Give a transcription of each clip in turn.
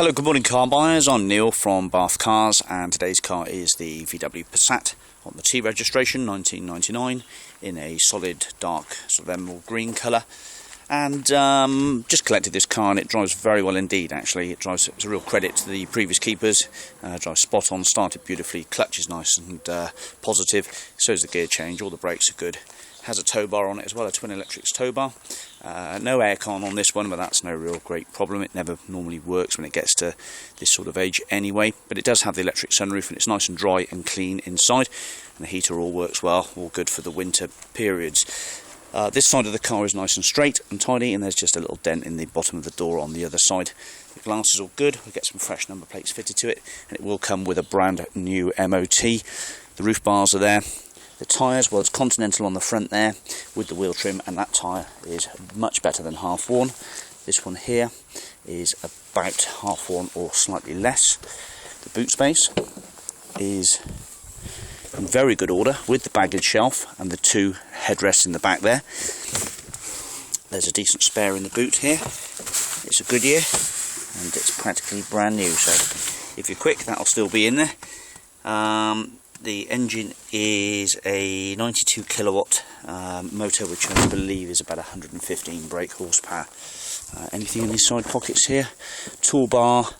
Hello, good morning car buyers. I'm Neil from Bath Cars, and today's car is the VW Passat on the T registration 1999 in a solid dark sort of emerald green colour. And just collected this car, and it drives very well indeed. Actually, it's a real credit to the previous keepers. Drives spot on, started beautifully, clutch is nice and positive. So is the gear change. All the brakes are good. Has a tow bar on it as well, a twin electrics tow bar. No aircon on this one, but that's no real great problem. It never normally works when it gets to this sort of age anyway. But it does have the electric sunroof, and it's nice and dry and clean inside. And the heater all works well, all good for the winter periods. This side of the car is nice and straight and tidy, and there's just a little dent in the bottom of the door on the other side. The glass is all good. We'll get some fresh number plates fitted to it, and it will come with a brand new MOT. The roof bars are there. The tyres, well, it's Continental on the front there with the wheel trim, and that tyre is much better than half worn. This one here is about half worn or slightly less. The boot space is in very good order with the baggage shelf and the two headrests in the back there. There's a decent spare in the boot here. It's a Goodyear and it's practically brand new, so if you're quick that'll still be in there. The engine is a 92 kilowatt motor, which I believe is about 115 brake horsepower. Anything in these side pockets here? Tow bar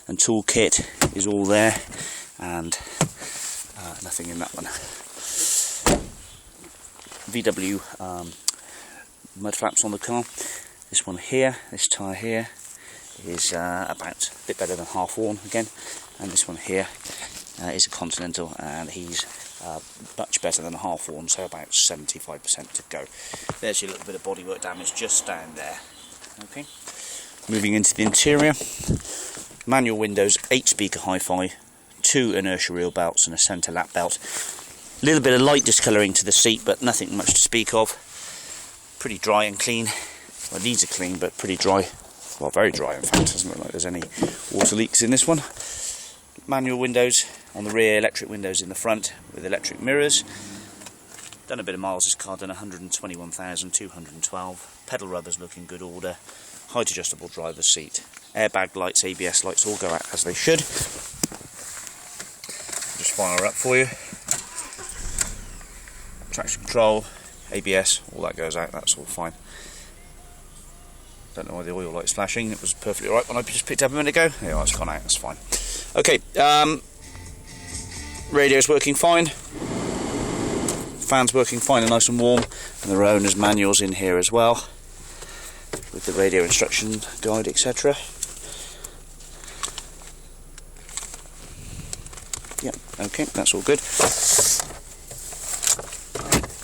and tool kit is all there, and nothing in that one. VW mud flaps on the car. This one here, this tyre here, is about a bit better than half worn again, and this one here is a Continental, and he's much better than half worn, so about 75% to go. There's your little bit of bodywork damage just down there. Okay, moving into the interior. Manual windows, 8-speaker hi-fi, 2 inertia wheel belts and a centre lap belt. A little bit of light discolouring to the seat, but nothing much to speak of. Pretty dry and clean. Well, these are clean, but pretty dry. Well, very dry in fact. Doesn't look like there's any water leaks in this one. Manual windows on the rear, electric windows in the front with electric mirrors. Done a bit of miles, this car done 121,212. Pedal rubbers look in good order. Height adjustable driver's seat. Airbag lights, ABS lights all go out as they should. Just fire her up for you. Traction control, ABS, all that goes out, that's all fine. Don't know why the oil light's flashing, it was perfectly alright when I just picked up a minute ago. Yeah, it's gone out, that's fine. Okay, radio's working fine. Fans working fine and nice and warm. And there are owner's manuals in here as well, with the radio instruction guide, etc. Yep, okay, that's all good.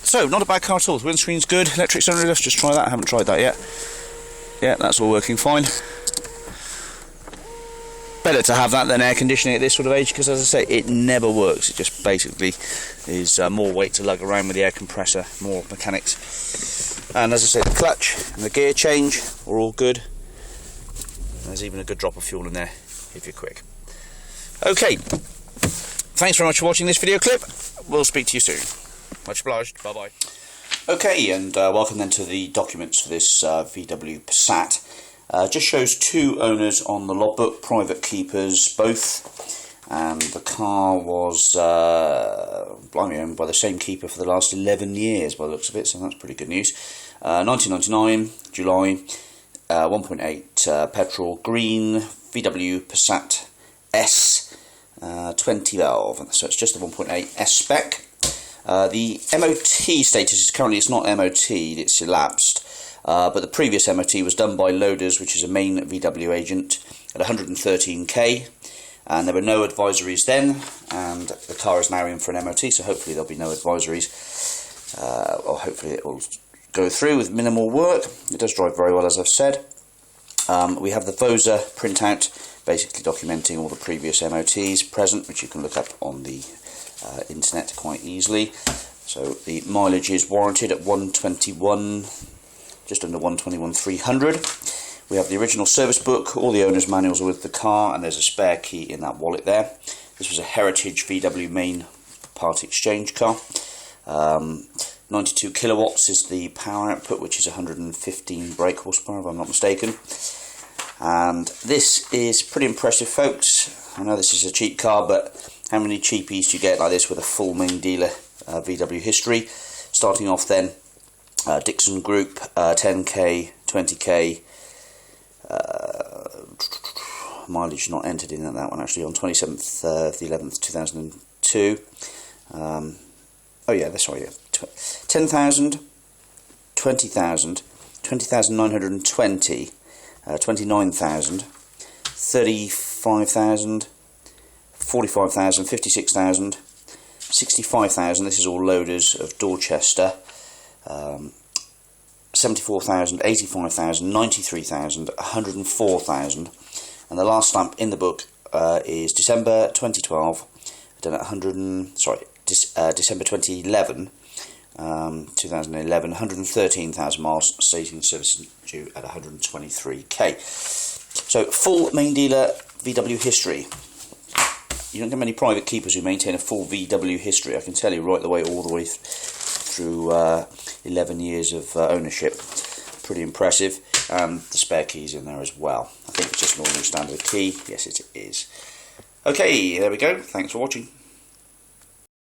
So, not a bad car at all. The windscreen's good. Electric sunroof, let's just try that. I haven't tried that yet. Yeah, that's all working fine. Better to have that than air conditioning at this sort of age, because as I say, it never works. It just basically is more weight to lug around with the air compressor, more mechanics. And as I say, the clutch and the gear change are all good. There's even a good drop of fuel in there if you're quick. Okay, thanks very much for watching this video clip. We'll speak to you soon. Much obliged. Bye bye. Okay, and welcome then to the documents for this VW Passat. Just shows 2 owners on the logbook, private keepers both, and the car was owned by the same keeper for the last 11 years by the looks of it, so that's pretty good news. 1999, July, 1.8 petrol, green, VW Passat S, 20 valve, so it's just a 1.8 S spec. The MOT status is currently, it's not MOT'd, it's elapsed. But the previous MOT was done by Loaders, which is a main VW agent, at 113k, and there were no advisories then, and the car is now in for an MOT, so hopefully there'll be no advisories, or hopefully it will go through with minimal work. It does drive very well, as I've said. We have the VOSA printout, basically documenting all the previous MOTs present, which you can look up on the internet quite easily. So the mileage is warranted at 121. Just under 121,300. We have the original service book, all the owner's manuals are with the car, and there's a spare key in that wallet there. This was a Heritage VW main part exchange car. 92 kilowatts is the power output, which is 115 brake horsepower if I'm not mistaken. And this is pretty impressive, folks. I know this is a cheap car, but how many cheapies do you get like this with a full main dealer VW history? Starting off then, Dixon Group, 10k, 20k, mileage not entered in that one actually, on 27th of the 11th 2002. Oh yeah, that's right, yeah. 10,000, 20,000, 20,920, 29,000, 35,000, 45,000, 56,000, 65,000. This is all loaders of Dorchester. 74,000, 85,000, 93,000, 104,000, and the last stamp in the book is December 2012. Done at December 2011. 2011, 113,000 miles, stating service due at 123k. So full main dealer VW history. You don't get many private keepers who maintain a full VW history. I can tell you right the way, all the way through 11 years of ownership. Pretty impressive. The spare keys in there as well. I think it's just an ordinary standard key. Yes, it is. Okay, there we go. Thanks for watching.